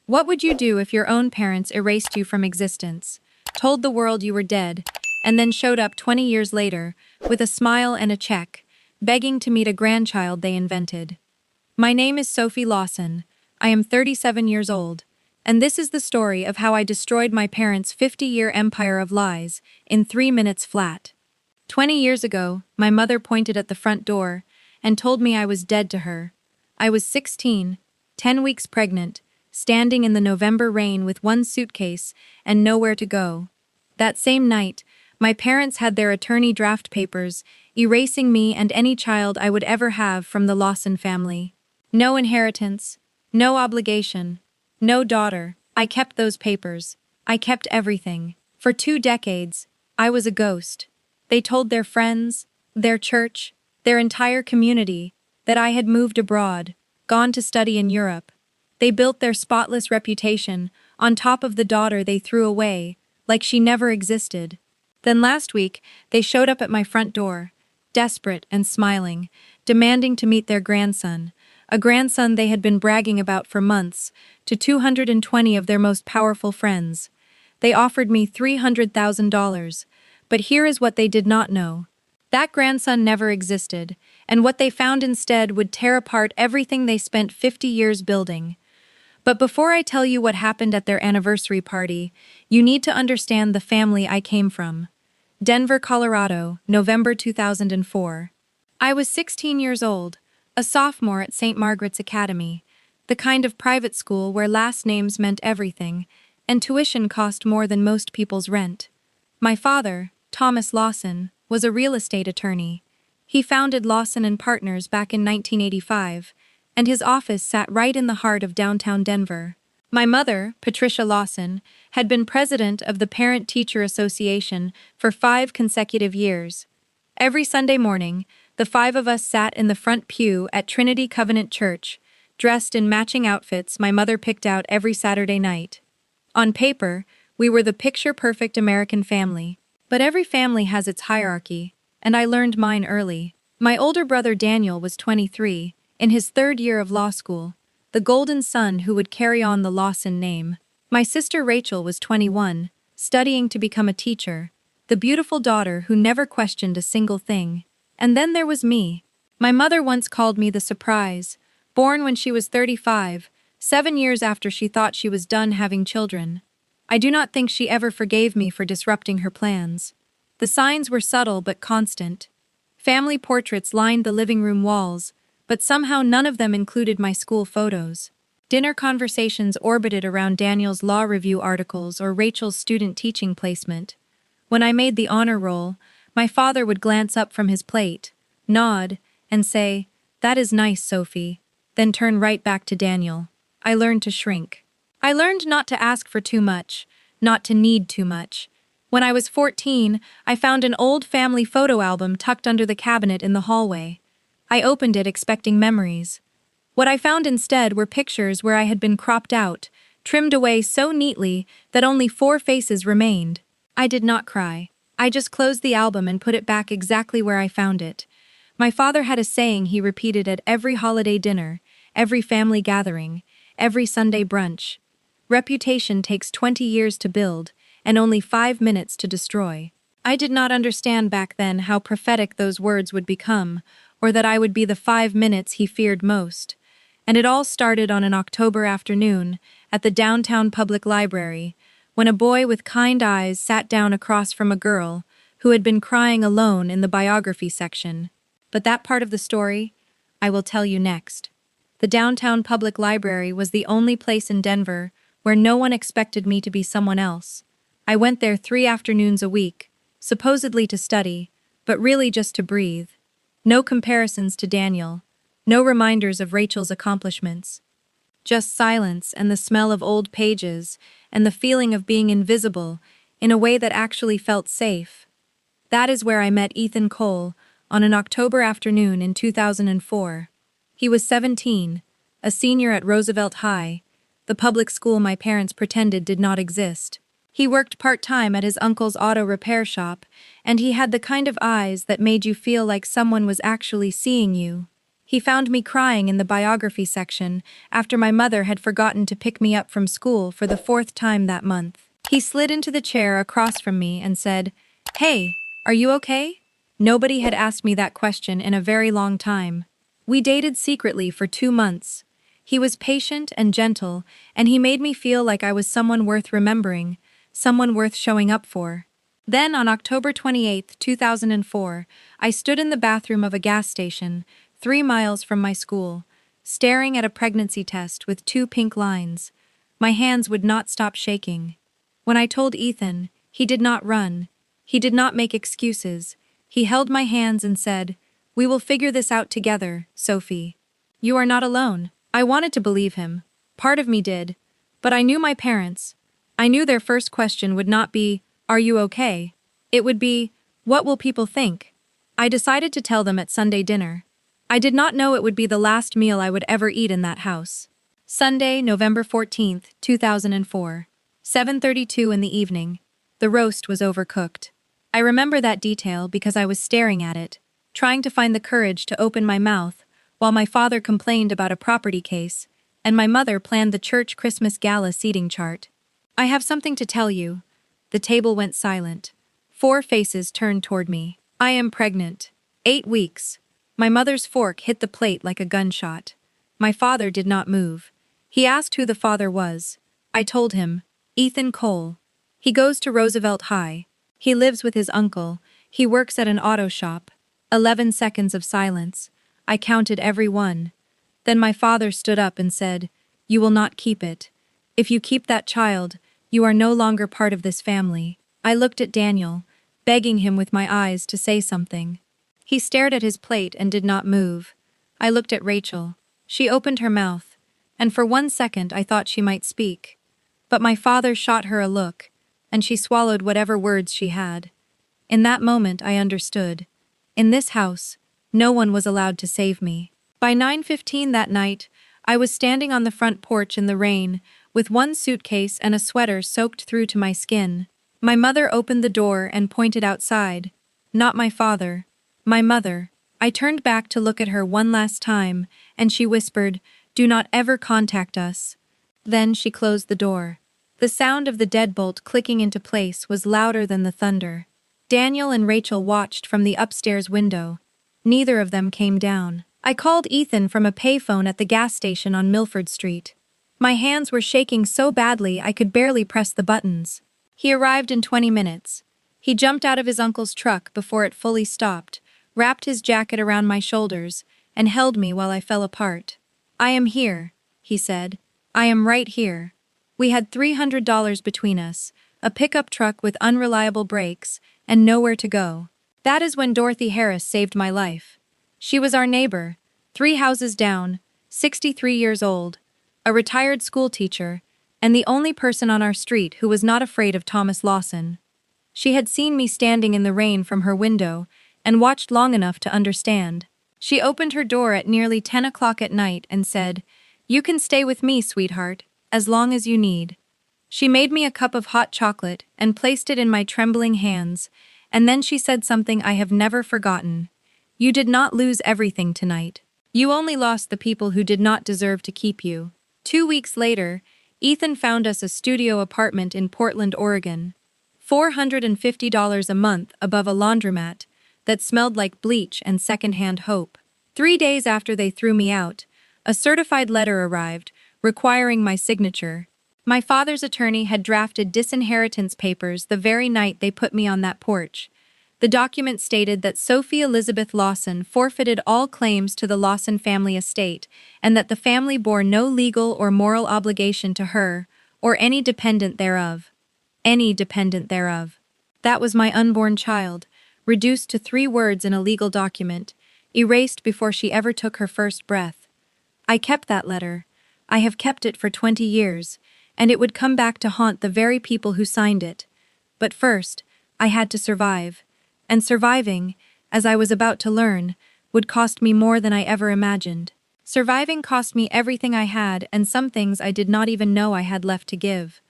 What would you do if your own parents erased you from existence, told the world you were dead, and then showed up 20 years later with a smile and a check, begging to meet a grandchild they invented? My name is Sophie Lawson. I am 37 years old, and this is the story of how I destroyed my parents' 50-year empire of lies in 3 minutes flat. 20 years ago, my mother pointed at the front door and told me I was dead to her. I was 16, 10 weeks pregnant, standing in the November rain with one suitcase and nowhere to go. That same night, my parents had their attorney draft papers, erasing me and any child I would ever have from the Lawson family. No inheritance, no obligation, no daughter. I kept those papers. I kept everything. For 2 decades, I was a ghost. They told their friends, their church, their entire community that I had moved abroad, gone to study in Europe. They built their spotless reputation on top of the daughter they threw away, like she never existed. Then last week, they showed up at my front door, desperate and smiling, demanding to meet their grandson, a grandson they had been bragging about for months, to 220 of their most powerful friends. They offered me $300,000, but here is what they did not know. That grandson never existed, and what they found instead would tear apart everything they spent 50 years building. But before I tell you what happened at their anniversary party, you need to understand the family I came from. Denver, Colorado, November 2004. I was 16 years old, a sophomore at St. Margaret's Academy, the kind of private school where last names meant everything, and tuition cost more than most people's rent. My father, Thomas Lawson, was a real estate attorney. He founded Lawson & Partners back in 1985, and his office sat right in the heart of downtown Denver. My mother, Patricia Lawson, had been president of the Parent-Teacher Association for 5 consecutive years. Every Sunday morning, the 5 of us sat in the front pew at Trinity Covenant Church, dressed in matching outfits my mother picked out every Saturday night. On paper, we were the picture-perfect American family, but every family has its hierarchy, and I learned mine early. My older brother Daniel was 23, in his 3rd year of law school, the golden son who would carry on the Lawson name. My sister Rachel was 21, studying to become a teacher, the beautiful daughter who never questioned a single thing. And then there was me. My mother once called me the surprise, born when she was 35, 7 years after she thought she was done having children. I do not think she ever forgave me for disrupting her plans. The signs were subtle but constant. Family portraits lined the living room walls, but somehow none of them included my school photos. Dinner conversations orbited around Daniel's law review articles or Rachel's student teaching placement. When I made the honor roll, my father would glance up from his plate, nod, and say, "That is nice, Sophie," then turn right back to Daniel. I learned to shrink. I learned not to ask for too much, not to need too much. When I was 14, I found an old family photo album tucked under the cabinet in the hallway. I opened it expecting memories. What I found instead were pictures where I had been cropped out, trimmed away so neatly that only 4 faces remained. I did not cry. I just closed the album and put it back exactly where I found it. My father had a saying he repeated at every holiday dinner, every family gathering, every Sunday brunch. Reputation takes 20 years to build, and only 5 minutes to destroy. I did not understand back then how prophetic those words would become, or that I would be the 5 minutes he feared most. And it all started on an October afternoon at the downtown public library, when a boy with kind eyes sat down across from a girl who had been crying alone in the biography section. But that part of the story, I will tell you next. The downtown public library was the only place in Denver where no one expected me to be someone else. I went there 3 afternoons a week, supposedly to study, but really just to breathe. No comparisons to Daniel, no reminders of Rachel's accomplishments. Just silence and the smell of old pages and the feeling of being invisible in a way that actually felt safe. That is where I met Ethan Cole on an October afternoon in 2004. He was 17, a senior at Roosevelt High, the public school my parents pretended did not exist. He worked part-time at his uncle's auto repair shop, and he had the kind of eyes that made you feel like someone was actually seeing you. He found me crying in the biography section after my mother had forgotten to pick me up from school for the fourth time that month. He slid into the chair across from me and said, "Hey, are you okay?" Nobody had asked me that question in a very long time. We dated secretly for 2 months. He was patient and gentle, and he made me feel like I was someone worth remembering, someone worth showing up for. Then, on October 28, 2004, I stood in the bathroom of a gas station, 3 miles from my school, staring at a pregnancy test with 2 pink lines. My hands would not stop shaking. When I told Ethan, he did not run. He did not make excuses. He held my hands and said, "We will figure this out together, Sophie. You are not alone." I wanted to believe him. Part of me did. But I knew my parents. I knew their first question would not be, "Are you okay?" It would be, "What will people think?" I decided to tell them at Sunday dinner. I did not know it would be the last meal I would ever eat in that house. Sunday, November 14th, 2004. 7:32 in the evening. The roast was overcooked. I remember that detail because I was staring at it, trying to find the courage to open my mouth, while my father complained about a property case, and my mother planned the church Christmas gala seating chart. "I have something to tell you." The table went silent. 4 faces turned toward me. "I am pregnant. 8 weeks." My mother's fork hit the plate like a gunshot. My father did not move. He asked who the father was. I told him, "Ethan Cole. He goes to Roosevelt High. He lives with his uncle. He works at an auto shop." 11 seconds of silence. I counted every one. Then my father stood up and said, "You will not keep it. If you keep that child, you are no longer part of this family." I looked at Daniel, begging him with my eyes to say something. He stared at his plate and did not move. I looked at Rachel. She opened her mouth, and for 1 second I thought she might speak. But my father shot her a look, and she swallowed whatever words she had. In that moment I understood. In this house, no one was allowed to save me. By 9:15 that night, I was standing on the front porch in the rain, with 1 suitcase and a sweater soaked through to my skin. My mother opened the door and pointed outside. Not my father. My mother. I turned back to look at her one last time, and she whispered, "Do not ever contact us." Then she closed the door. The sound of the deadbolt clicking into place was louder than the thunder. Daniel and Rachel watched from the upstairs window. Neither of them came down. I called Ethan from a payphone at the gas station on Milford Street. My hands were shaking so badly I could barely press the buttons. He arrived in 20 minutes. He jumped out of his uncle's truck before it fully stopped, wrapped his jacket around my shoulders, and held me while I fell apart. "I am here," he said. "I am right here." We had $300 between us, a pickup truck with unreliable brakes, and nowhere to go. That is when Dorothy Harris saved my life. She was our neighbor, 3 houses down, 63 years old, a retired school teacher, and the only person on our street who was not afraid of Thomas Lawson. She had seen me standing in the rain from her window and watched long enough to understand. She opened her door at nearly 10 o'clock at night and said, "You can stay with me, sweetheart, as long as you need." She made me a cup of hot chocolate and placed it in my trembling hands, and then she said something I have never forgotten. "You did not lose everything tonight. You only lost the people who did not deserve to keep you." 2 weeks later, Ethan found us a studio apartment in Portland, Oregon. $450 a month above a laundromat that smelled like bleach and secondhand hope. 3 days after they threw me out, a certified letter arrived requiring my signature. My father's attorney had drafted disinheritance papers the very night they put me on that porch. The document stated that Sophie Elizabeth Lawson forfeited all claims to the Lawson family estate and that the family bore no legal or moral obligation to her or any dependent thereof. Any dependent thereof. That was my unborn child, reduced to 3 words in a legal document, erased before she ever took her first breath. I kept that letter. I have kept it for 20 years, and it would come back to haunt the very people who signed it. But first, I had to survive. And surviving, as I was about to learn, would cost me more than I ever imagined. Surviving cost me everything I had and some things I did not even know I had left to give.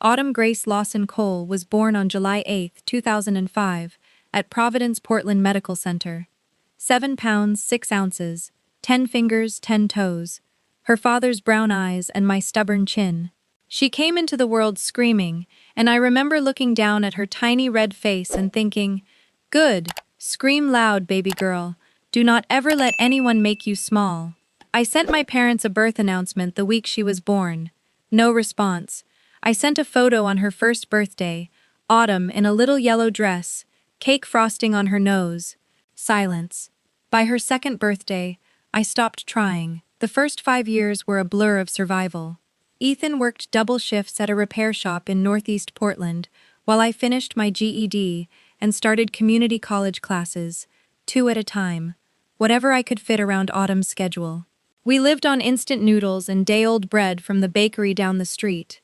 Autumn Grace Lawson Cole was born on July 8, 2005, at Providence Portland Medical Center. 7 pounds 6 ounces, 10 fingers, 10 toes, her father's brown eyes and my stubborn chin. She came into the world screaming, and I remember looking down at her tiny red face and thinking, "Good, scream loud, baby girl. Do not ever let anyone make you small." I sent my parents a birth announcement the week she was born. No response. I sent a photo on her first birthday, Autumn in a little yellow dress, cake frosting on her nose. Silence. By her second birthday, I stopped trying. The first 5 years were a blur of survival. Ethan worked double shifts at a repair shop in Northeast Portland, while I finished my GED and started community college classes, 2 at a time, whatever I could fit around Autumn's schedule. We lived on instant noodles and day-old bread from the bakery down the street.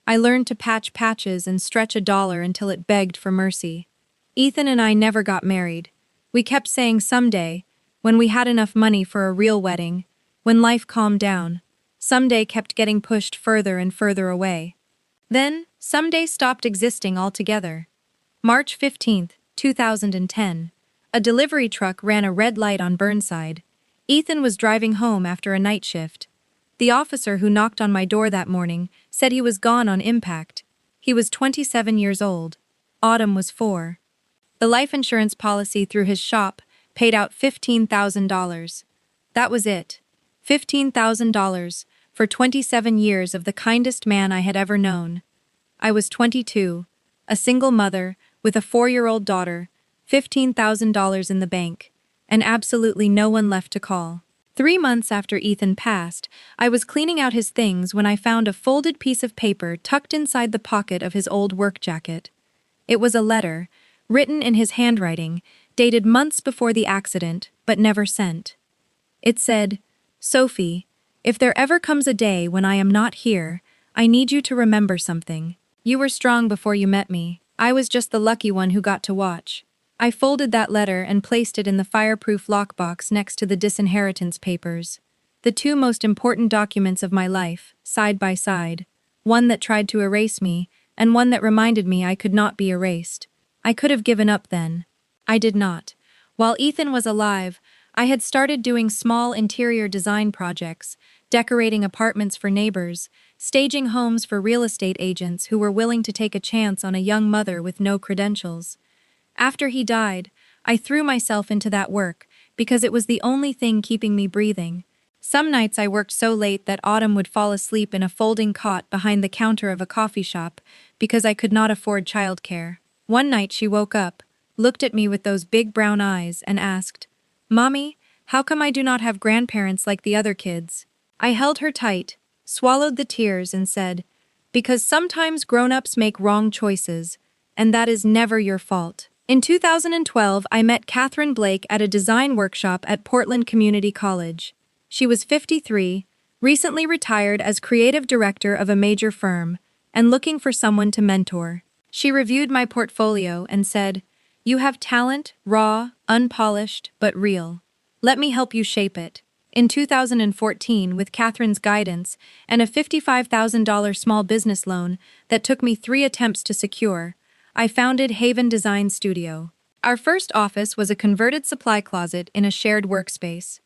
I learned to patch patches and stretch a dollar until it begged for mercy. Ethan and I never got married. We kept saying someday, when we had enough money for a real wedding, when life calmed down. Someday kept getting pushed further and further away. Then, someday stopped existing altogether. March 15, 2010. A delivery truck ran a red light on Burnside. Ethan was driving home after a night shift. The officer who knocked on my door that morning said he was gone on impact. He was 27 years old. Autumn was 4. The life insurance policy through his shop paid out $15,000. That was it. $15,000 for 27 years of the kindest man I had ever known. I was 22, a single mother with a 4-year-old daughter, $15,000 in the bank, and absolutely no one left to call. 3 months after Ethan passed, I was cleaning out his things when I found a folded piece of paper tucked inside the pocket of his old work jacket. It was a letter, written in his handwriting, dated months before the accident, but never sent. It said, "Sophie, if there ever comes a day when I am not here, I need you to remember something. You were strong before you met me. I was just the lucky one who got to watch." I folded that letter and placed it in the fireproof lockbox next to the disinheritance papers. The 2 most important documents of my life, side by side. One that tried to erase me, and one that reminded me I could not be erased. I could have given up then. I did not. While Ethan was alive, I had started doing small interior design projects, decorating apartments for neighbors, staging homes for real estate agents who were willing to take a chance on a young mother with no credentials. After he died, I threw myself into that work because it was the only thing keeping me breathing. Some nights I worked so late that Autumn would fall asleep in a folding cot behind the counter of a coffee shop because I could not afford childcare. One night she woke up, looked at me with those big brown eyes, and asked, "Mommy, how come I do not have grandparents like the other kids?" I held her tight, swallowed the tears, and said, "Because sometimes grown-ups make wrong choices, and that is never your fault." In 2012, I met Catherine Blake at a design workshop at Portland Community College. She was 53, recently retired as creative director of a major firm, and looking for someone to mentor. She reviewed my portfolio and said, "You have talent, raw, unpolished, but real. Let me help you shape it." In 2014, with Catherine's guidance and a $55,000 small business loan that took me 3 attempts to secure, I founded Haven Design Studio. Our first office was a converted supply closet in a shared workspace.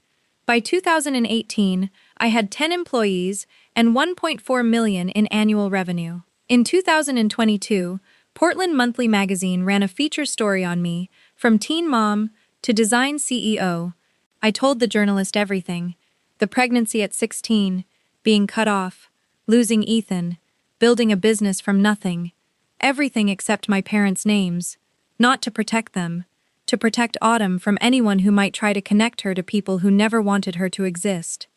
By 2018, I had 10 employees and $1.4 million in annual revenue. In 2022, Portland Monthly Magazine ran a feature story on me, from teen mom to design CEO. I told the journalist everything: the pregnancy at 16, being cut off, losing Ethan, building a business from nothing. Everything except my parents' names. Not to protect them, to protect Autumn from anyone who might try to connect her to people who never wanted her to exist.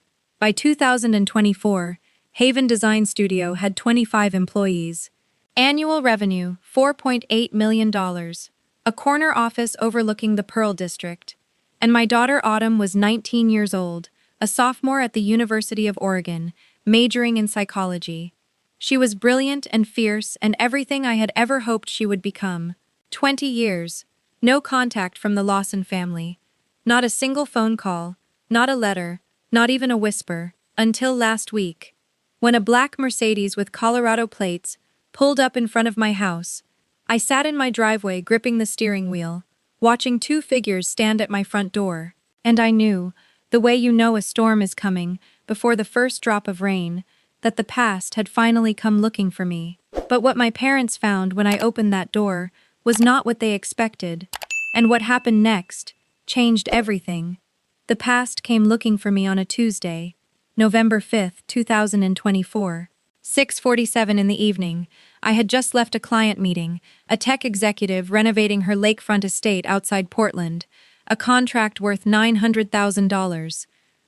By 2024, Haven Design Studio had 25 employees. Annual revenue, $4.8 million. A corner office overlooking the Pearl District. And my daughter Autumn was 19 years old, a sophomore at the University of Oregon, majoring in psychology. She was brilliant and fierce and everything I had ever hoped she would become. 20 years. No contact from the Lawson family. Not a single phone call, not a letter, not even a whisper, until last week, when a black Mercedes with Colorado plates pulled up in front of my house. I sat in my driveway gripping the steering wheel, watching 2 figures stand at my front door. And I knew, The way you know a storm is coming, before the first drop of rain, that the past had finally come looking for me. But what my parents found when I opened that door was not what they expected, and what happened next changed everything. The past came looking for me on a Tuesday, November 5th, 2024. 6:47 in the evening. I had just left a client meeting, a tech executive renovating her lakefront estate outside Portland, a contract worth $900,000.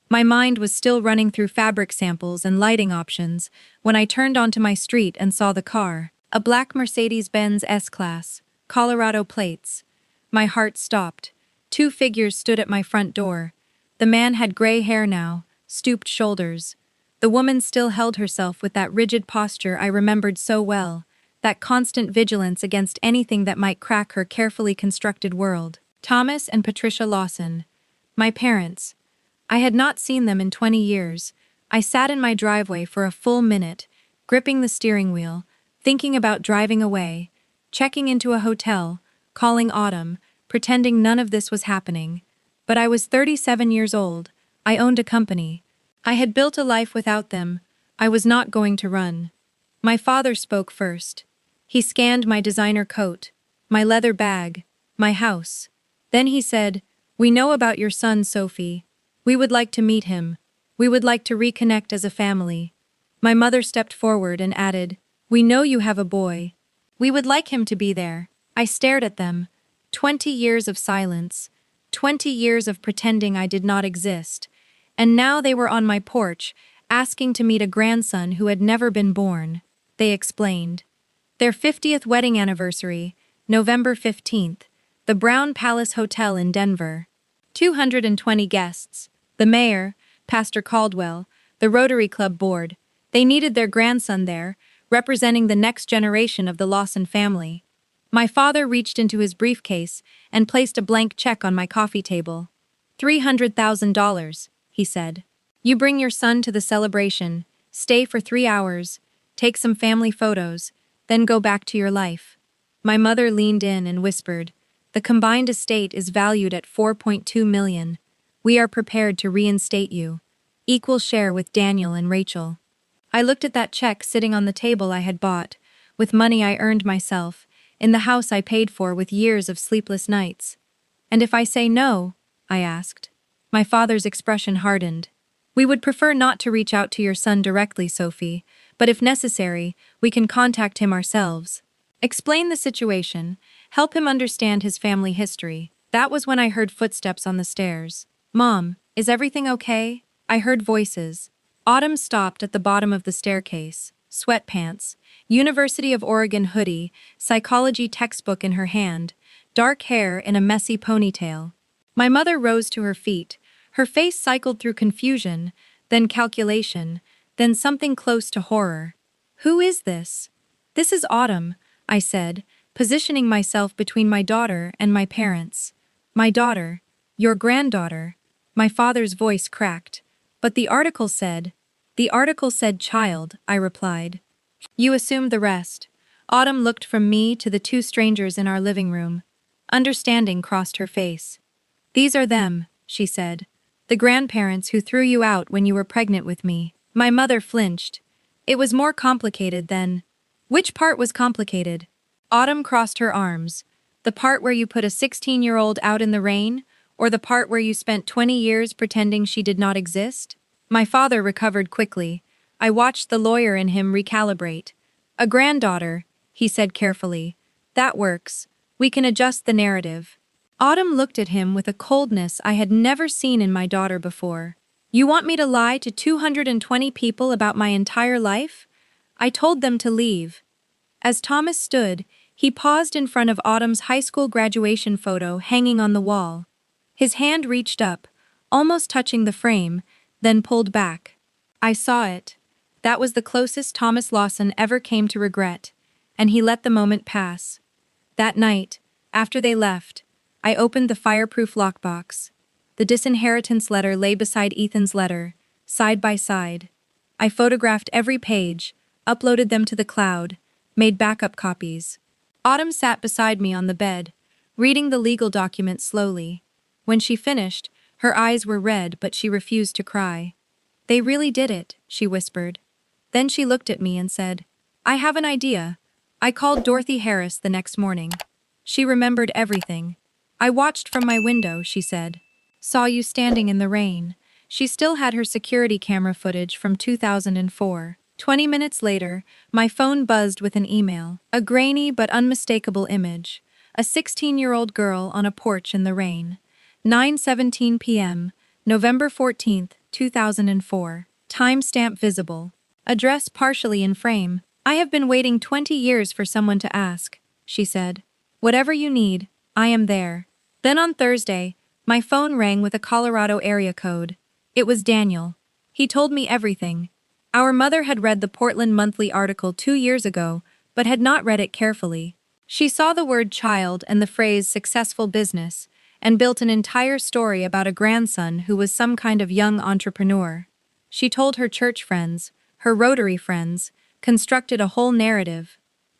My mind was still running through fabric samples and lighting options when I turned onto my street and saw the car, a black Mercedes-Benz S-Class, Colorado plates. My heart stopped. Two figures stood at my front door. The man had gray hair now, stooped shoulders. The woman still held herself with that rigid posture I remembered so well, that constant vigilance against anything that might crack her carefully constructed world. Thomas and Patricia Lawson. My parents. I had not seen them in 20 years. I sat in my driveway for a full minute, gripping the steering wheel, thinking about driving away, checking into a hotel, calling Autumn, pretending none of this was happening. But I was 37 years old. I owned a company. I had built a life without them. I was not going to run. My father spoke first. He scanned my designer coat, my leather bag, my house. Then he said, "We know about your son, Sophie. We would like to meet him. We would like to reconnect as a family." My mother stepped forward and added, "We know you have a boy. We would like him to be there." I stared at them. 20 years of silence. 20 years of pretending I did not exist. And now they were on my porch, asking to meet a grandson who had never been born. They explained. Their 50th wedding anniversary, November 15th, the Brown Palace Hotel in Denver. 220 guests. The mayor, Pastor Caldwell, the Rotary Club board. They needed their grandson there, representing the next generation of the Lawson family. My father reached into his briefcase and placed a blank check on my coffee table. $300,000. He said. "You bring your son to the celebration, stay for 3 hours, take some family photos, then go back to your life." My mother leaned in and whispered, "The combined estate is valued at $4.2 million. We are prepared to reinstate you. Equal share with Daniel and Rachel." I looked at that check sitting on the table I had bought, with money I earned myself, in the house I paid for with years of sleepless nights. "And if I say no?" I asked. My father's expression hardened. "We would prefer not to reach out to your son directly, Sophie, but if necessary, we can contact him ourselves. Explain the situation, help him understand his family history." That was when I heard footsteps on the stairs. "Mom, is everything okay?" I heard voices. Autumn stopped at the bottom of the staircase, sweatpants, University of Oregon hoodie, psychology textbook in her hand, dark hair in a messy ponytail. My mother rose to her feet. Her face cycled through confusion, then calculation, then something close to horror. "Who is this?" "This is Autumn," I said, positioning myself between my daughter and my parents. "My daughter. Your granddaughter." My father's voice cracked. "But the article said..." "The article said child," I replied. "You assumed the rest." Autumn looked from me to the two strangers in our living room. Understanding crossed her face. "These are them," she said. "The grandparents who threw you out when you were pregnant with me." My mother flinched. "It was more complicated than..." "Which part was complicated?" Autumn crossed her arms. "The part where you put a 16-year-old out in the rain, or the part where you spent 20 years pretending she did not exist?" My father recovered quickly. I watched the lawyer in him recalibrate. "A granddaughter," he said carefully. "That works. We can adjust the narrative." Autumn looked at him with a coldness I had never seen in my daughter before. "You want me to lie to 220 people about my entire life?" I told them to leave. As Thomas stood, he paused in front of Autumn's high school graduation photo hanging on the wall. His hand reached up, almost touching the frame, then pulled back. I saw it. That was the closest Thomas Lawson ever came to regret, and he let the moment pass. That night, after they left, I opened the fireproof lockbox. The disinheritance letter lay beside Ethan's letter, side by side. I photographed every page, uploaded them to the cloud, made backup copies. Autumn sat beside me on the bed, reading the legal document slowly. When she finished, Her eyes were red, but she refused to cry. "They really did it," she whispered. Then she looked at me and said, "I have an idea." I called Dorothy Harris the next morning. She remembered everything. "I watched from my window," she said. "Saw you standing in the rain." She still had her security camera footage from 2004. 20 minutes later, my phone buzzed with an email. A grainy but unmistakable image. A 16-year-old girl on a porch in the rain. 9:17 p.m., November 14th, 2004. Timestamp visible. Address partially in frame. "I have been waiting 20 years for someone to ask," she said. "Whatever you need, I am there." Then on Thursday, my phone rang with a Colorado area code. It was Daniel. He told me everything. Our mother had read the Portland Monthly article 2 years ago, but had not read it carefully. She saw the word child and the phrase successful business, and built an entire story about a grandson who was some kind of young entrepreneur. She told her church friends, her Rotary friends, constructed a whole narrative.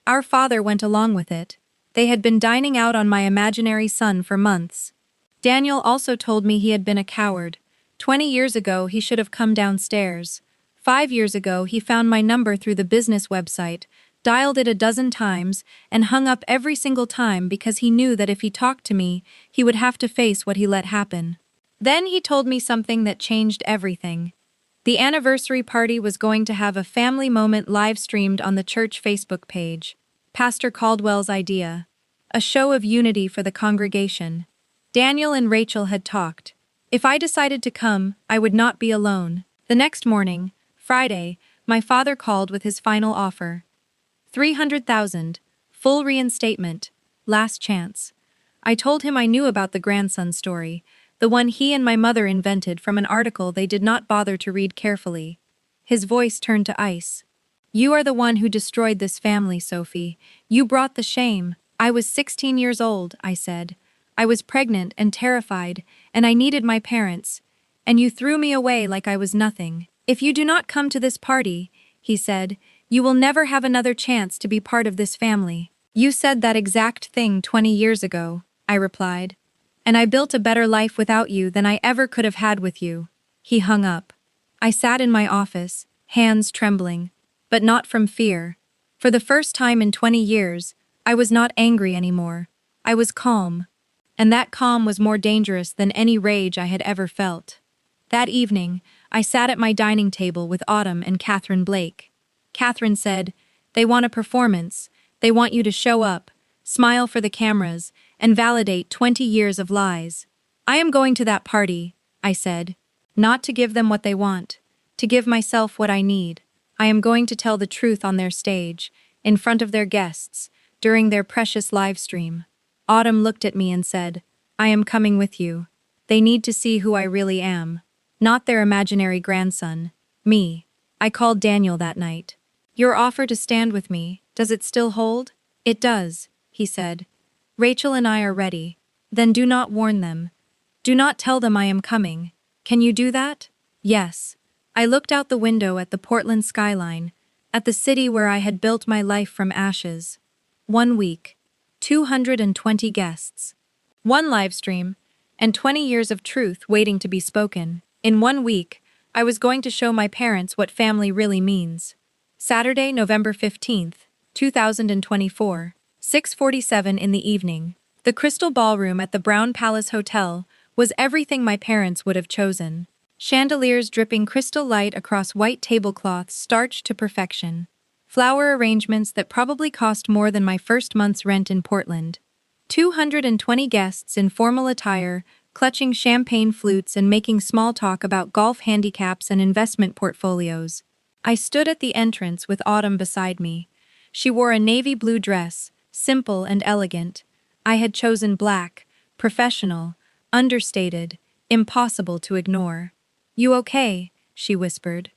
Our father went along with it. They had been dining out on my imaginary son for months. Daniel also told me he had been a coward. 20 years ago, he should have come downstairs. 5 years ago, he found my number through the business website, dialed it a dozen times, and hung up every single time because he knew that if he talked to me, he would have to face what he let happen. Then he told me something that changed everything. The anniversary party was going to have a family moment live-streamed on the church Facebook page. Pastor Caldwell's idea. A show of unity for the congregation. Daniel and Rachel had talked. If I decided to come, I would not be alone. The next morning, Friday, my father called with his final offer. 300,000, full reinstatement, last chance. I told him I knew about the grandson story, the one he and my mother invented from an article they did not bother to read carefully. His voice turned to ice. "You are the one who destroyed this family, Sophie. You brought the shame." "I was 16 years old," I said. "I was pregnant and terrified, and I needed my parents. And you threw me away like I was nothing." "If you do not come to this party," he said, "you will never have another chance to be part of this family." "You said that exact thing 20 years ago," I replied. "And I built a better life without you than I ever could have had with you." He hung up. I sat in my office, hands trembling, but not from fear. For the first time in 20 years, I was not angry anymore. I was calm. And that calm was more dangerous than any rage I had ever felt. That evening, I sat at my dining table with Autumn and Catherine Blake. Catherine said, "They want a performance. They want you to show up, smile for the cameras, and validate 20 years of lies." "I am going to that party," I said. "Not to give them what they want, to give myself what I need. I am going to tell the truth on their stage, in front of their guests, during their precious live stream." Autumn looked at me and said, "I am coming with you. They need to see who I really am. Not their imaginary grandson. Me." I called Daniel that night. "Your offer to stand with me, does it still hold?" "It does," he said. "Rachel and I are ready." "Then do not warn them. Do not tell them I am coming. Can you do that?" "Yes." I looked out the window at the Portland skyline, at the city where I had built my life from ashes. 1 week, 220 guests, 1 live stream, and 20 years of truth waiting to be spoken. In 1 week, I was going to show my parents what family really means. Saturday, November 15th, 2024, 6:47 in the evening. The Crystal Ballroom at the Brown Palace Hotel was everything my parents would have chosen. Chandeliers dripping crystal light across white tablecloths starched to perfection. Flower arrangements that probably cost more than my first month's rent in Portland. 220 guests in formal attire, clutching champagne flutes and making small talk about golf handicaps and investment portfolios. I stood at the entrance with Autumn beside me. She wore a navy blue dress, simple and elegant. I had chosen black, professional, understated, impossible to ignore. "You okay?" she whispered.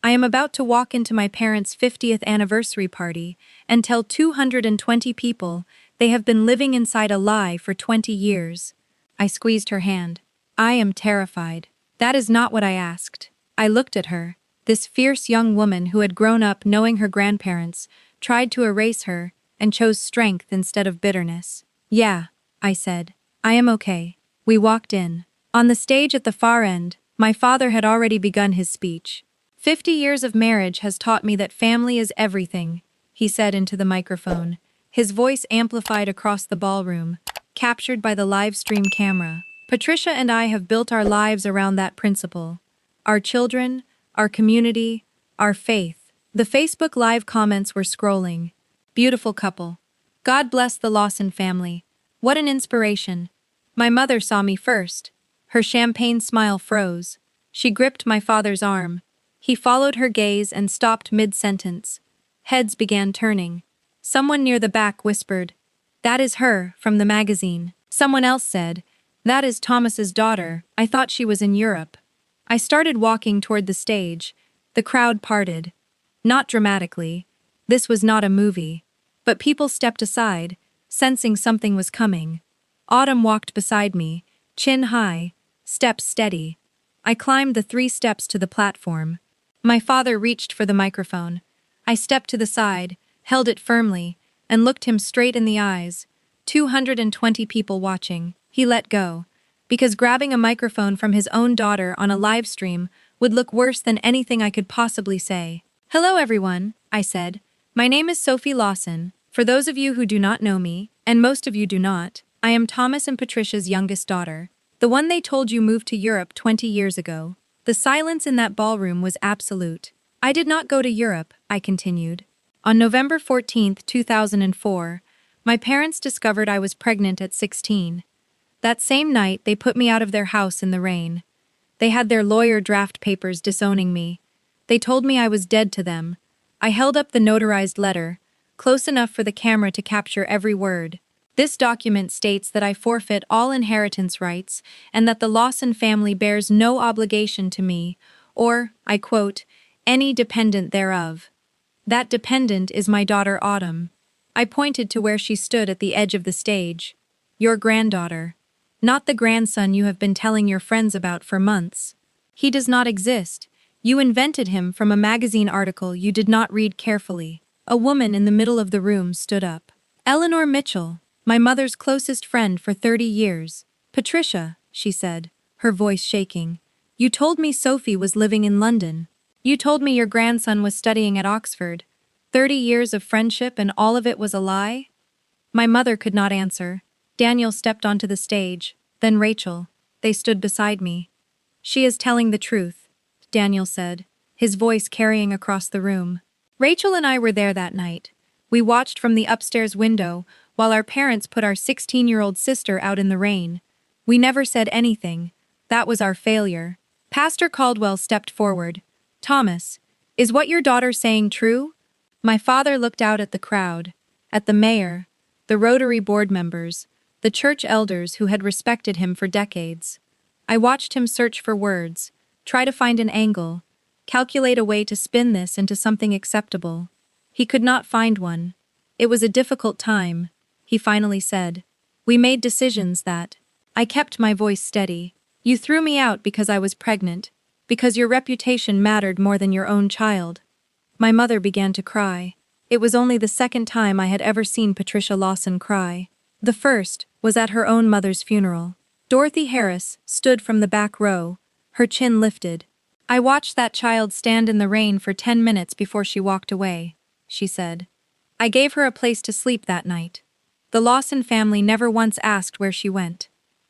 "I am about to walk into my parents' 50th anniversary party and tell 220 people they have been living inside a lie for 20 years. I squeezed her hand. "I am terrified." "That is not what I asked." I looked at her. This fierce young woman who had grown up knowing her grandparents, tried to erase her, and chose strength instead of bitterness. "Yeah," I said. "I am okay." We walked in. On the stage at the far end, my father had already begun his speech. 50 years of marriage has taught me that family is everything, he said into the microphone, his voice amplified across the ballroom, captured by the live stream camera. Patricia and I have built our lives around that principle. Our children, our community, our faith. The Facebook Live comments were scrolling. Beautiful couple. God bless the Lawson family. What an inspiration. My mother saw me first. Her champagne smile froze. She gripped my father's arm. He followed her gaze and stopped mid-sentence. Heads began turning. Someone near the back whispered, "That is her, from the magazine." Someone else said, "That is Thomas's daughter. I thought she was in Europe." I started walking toward the stage. The crowd parted. Not dramatically. This was not a movie. But people stepped aside, sensing something was coming. Autumn walked beside me, chin high, steps steady. I climbed the 3 steps to the platform. My father reached for the microphone. I stepped to the side, held it firmly, and looked him straight in the eyes. 220 people watching. He let go. Because grabbing a microphone from his own daughter on a live stream would look worse than anything I could possibly say. "Hello everyone," I said. "My name is Sophie Lawson. For those of you who do not know me, and most of you do not, I am Thomas and Patricia's youngest daughter. The one they told you moved to Europe 20 years ago." The silence in that ballroom was absolute. "I did not go to Europe," I continued. "On November 14, 2004, my parents discovered I was pregnant at 16. That same night, they put me out of their house in the rain. They had their lawyer draft papers disowning me. They told me I was dead to them. I held up the notarized letter, close enough for the camera to capture every word. This document states that I forfeit all inheritance rights and that the Lawson family bears no obligation to me, or, I quote, any dependent thereof. That dependent is my daughter Autumn." I pointed to where she stood at the edge of the stage. "Your granddaughter. Not the grandson you have been telling your friends about for months. He does not exist. You invented him from a magazine article you did not read carefully." A woman in the middle of the room stood up. "Eleanor Mitchell, my mother's closest friend for 30 years. Patricia," she said, her voice shaking, "you told me Sophie was living in London. You told me your grandson was studying at Oxford. 30 years of friendship and all of it was a lie?" My mother could not answer. Daniel stepped onto the stage, then Rachel. They stood beside me. "She is telling the truth," Daniel said, his voice carrying across the room. Rachel and I were there that night. We watched from the upstairs window while our parents put our 16-year-old sister out in the rain. We never said anything. That was our failure. Pastor Caldwell stepped forward. "Thomas, is what your daughter saying true?" My father looked out at the crowd, at the mayor, the Rotary board members, the church elders who had respected him for decades. I watched him search for words, try to find an angle, calculate a way to spin this into something acceptable. He could not find one. "It was a difficult time," he finally said. "We made decisions that—" I kept my voice steady. "You threw me out because I was pregnant, because your reputation mattered more than your own child." My mother began to cry. It was only the second time I had ever seen Patricia Lawson cry. The first was at her own mother's funeral. Dorothy Harris stood from the back row, her chin lifted. "I watched that child stand in the rain for 10 minutes before she walked away," she said. "I gave her a place to sleep that night. The Lawson family never once asked where she went."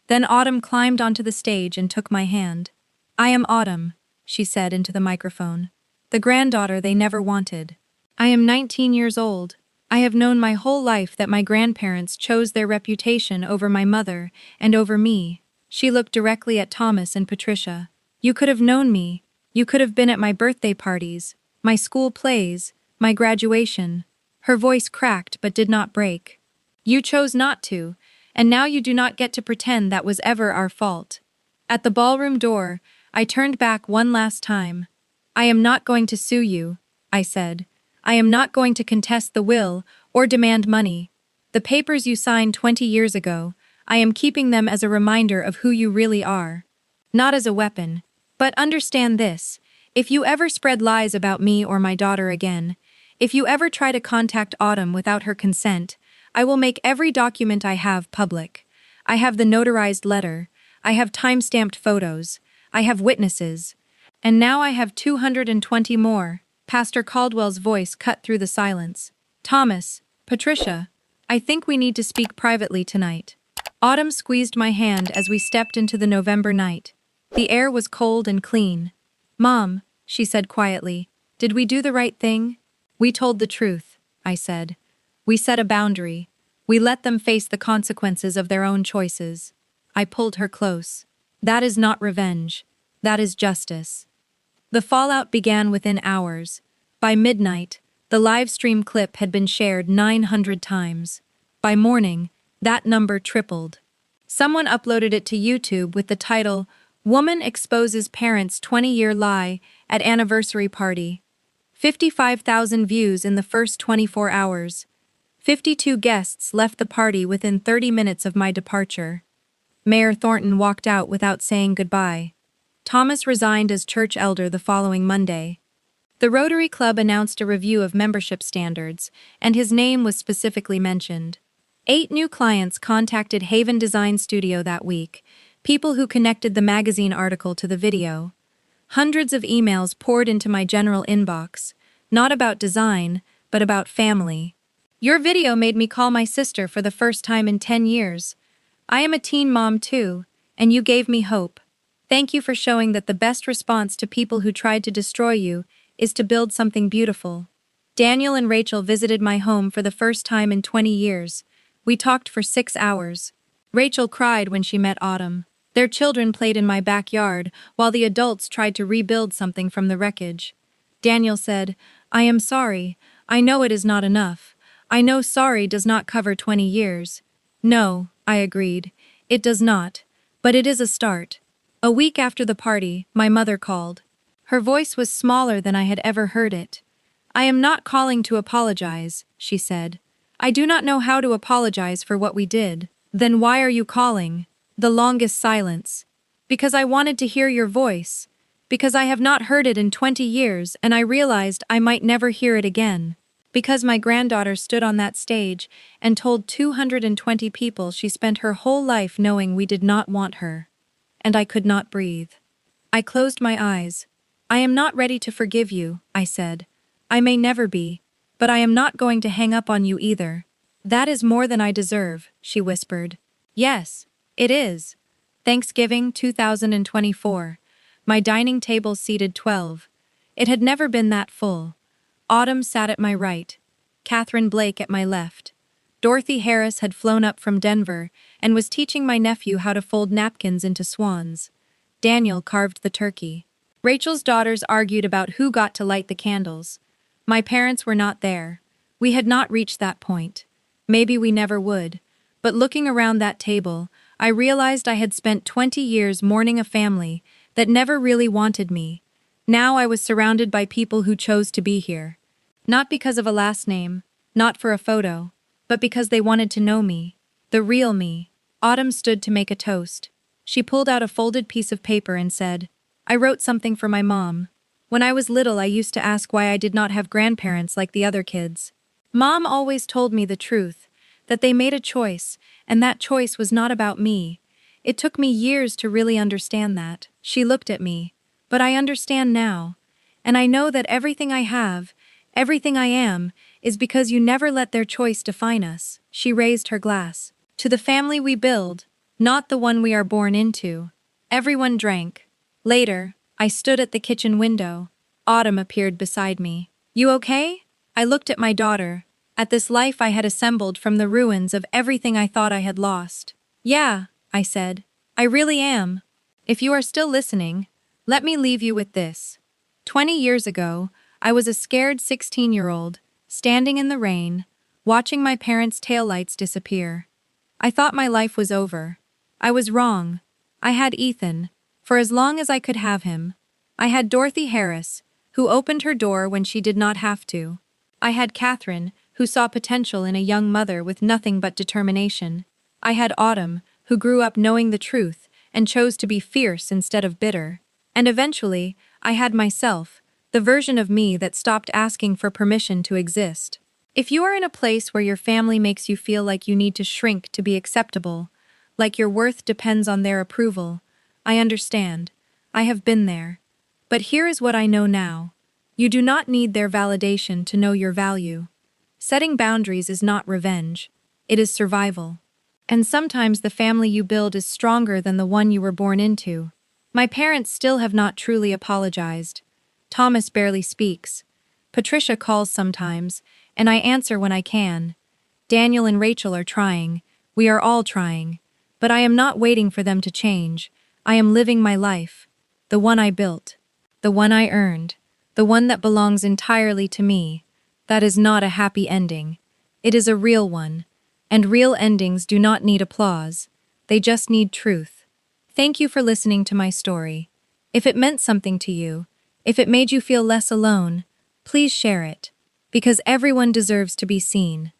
Then Autumn climbed onto the stage and took my hand. "I am Autumn," she said into the microphone. "The granddaughter they never wanted. I am 19 years old. I have known my whole life that my grandparents chose their reputation over my mother and over me." She looked directly at Thomas and Patricia. "You could have known me. You could have been at my birthday parties, my school plays, my graduation." Her voice cracked but did not break. "You chose not to, and now you do not get to pretend that was ever our fault." At the ballroom door, I turned back one last time. "I am not going to sue you," I said. "I am not going to contest the will or demand money. The papers you signed 20 years ago, I am keeping them as a reminder of who you really are. Not as a weapon. But understand this, if you ever spread lies about me or my daughter again, if you ever try to contact Autumn without her consent, I will make every document I have public. I have the notarized letter. I have time-stamped photos. I have witnesses. And now I have 220 more. Pastor Caldwell's voice cut through the silence. Thomas, Patricia, I think we need to speak privately tonight. Autumn squeezed my hand as we stepped into the November night. The air was cold and clean. Mom, she said quietly, did we do the right thing? We told the truth, I said. We set a boundary. We let them face the consequences of their own choices. I pulled her close. That is not revenge. That is justice. The fallout began within hours. By midnight, the livestream clip had been shared 900 times. By morning, that number tripled. Someone uploaded it to YouTube with the title, Woman Exposes Parents' 20-Year Lie at Anniversary Party. 55,000 views in the first 24 hours. 52 guests left the party within 30 minutes of my departure. Mayor Thornton walked out without saying goodbye. Thomas resigned as church elder the following Monday. The Rotary Club announced a review of membership standards, and his name was specifically mentioned. 8 new clients contacted Haven Design Studio that week, people who connected the magazine article to the video. Hundreds of emails poured into my general inbox, not about design, but about family. Your video made me call my sister for the first time in 10 years. I am a teen mom too, and you gave me hope. Thank you for showing that the best response to people who tried to destroy you is to build something beautiful. Daniel and Rachel visited my home for the first time in 20 years. We talked for 6 hours. Rachel cried when she met Autumn. Their children played in my backyard, while the adults tried to rebuild something from the wreckage. Daniel said, I am sorry. I know it is not enough. I know sorry does not cover 20 years. No, I agreed. It does not. But it is a start. A week after the party, my mother called. Her voice was smaller than I had ever heard it. I am not calling to apologize, she said. I do not know how to apologize for what we did. Then why are you calling? The longest silence. Because I wanted to hear your voice. Because I have not heard it in 20 years and I realized I might never hear it again. Because my granddaughter stood on that stage and told 220 people she spent her whole life knowing we did not want her. And I could not breathe. I closed my eyes. I am not ready to forgive you, I said. I may never be, but I am not going to hang up on you either. That is more than I deserve, she whispered. Yes, it is. Thanksgiving 2024. My dining table seated 12. It had never been that full. Autumn sat at my right, Catherine Blake at my left. Dorothy Harris had flown up from Denver and was teaching my nephew how to fold napkins into swans. Daniel carved the turkey. Rachel's daughters argued about who got to light the candles. My parents were not there. We had not reached that point. Maybe we never would. But looking around that table, I realized I had spent 20 years mourning a family that never really wanted me. Now I was surrounded by people who chose to be here. Not because of a last name, not for a photo, but because they wanted to know me. The real me. Autumn stood to make a toast. She pulled out a folded piece of paper and said, I wrote something for my mom. When I was little, I used to ask why I did not have grandparents like the other kids. Mom always told me the truth, that they made a choice, and that choice was not about me. It took me years to really understand that. She looked at me. But I understand now. And I know that everything I have, everything I am, is because you never let their choice define us. She raised her glass. To the family we build, not the one we are born into. Everyone drank. Later, I stood at the kitchen window. Autumn appeared beside me. You okay? I looked at my daughter, at this life I had assembled from the ruins of everything I thought I had lost. Yeah, I said. I really am. If you are still listening, let me leave you with this. 20 years ago, I was a scared 16-year-old, standing in the rain, watching my parents' taillights disappear. I thought my life was over. I was wrong. I had Ethan, for as long as I could have him. I had Dorothy Harris, who opened her door when she did not have to. I had Catherine, who saw potential in a young mother with nothing but determination. I had Autumn, who grew up knowing the truth and chose to be fierce instead of bitter. And eventually, I had myself, the version of me that stopped asking for permission to exist. If you are in a place where your family makes you feel like you need to shrink to be acceptable, Like your worth depends on their approval. I understand. I have been there. But here is what I know now. You do not need their validation to know your value. Setting boundaries is not revenge. It is survival. And sometimes the family you build is stronger than the one you were born into. My parents still have not truly apologized. Thomas barely speaks. Patricia calls sometimes, and I answer when I can. Daniel and Rachel are trying. We are all trying. But I am not waiting for them to change. I am living my life. The one I built. The one I earned. The one that belongs entirely to me. That is not a happy ending. It is a real one. And real endings do not need applause. They just need truth. Thank you for listening to my story. If it meant something to you, if it made you feel less alone, please share it. Because everyone deserves to be seen.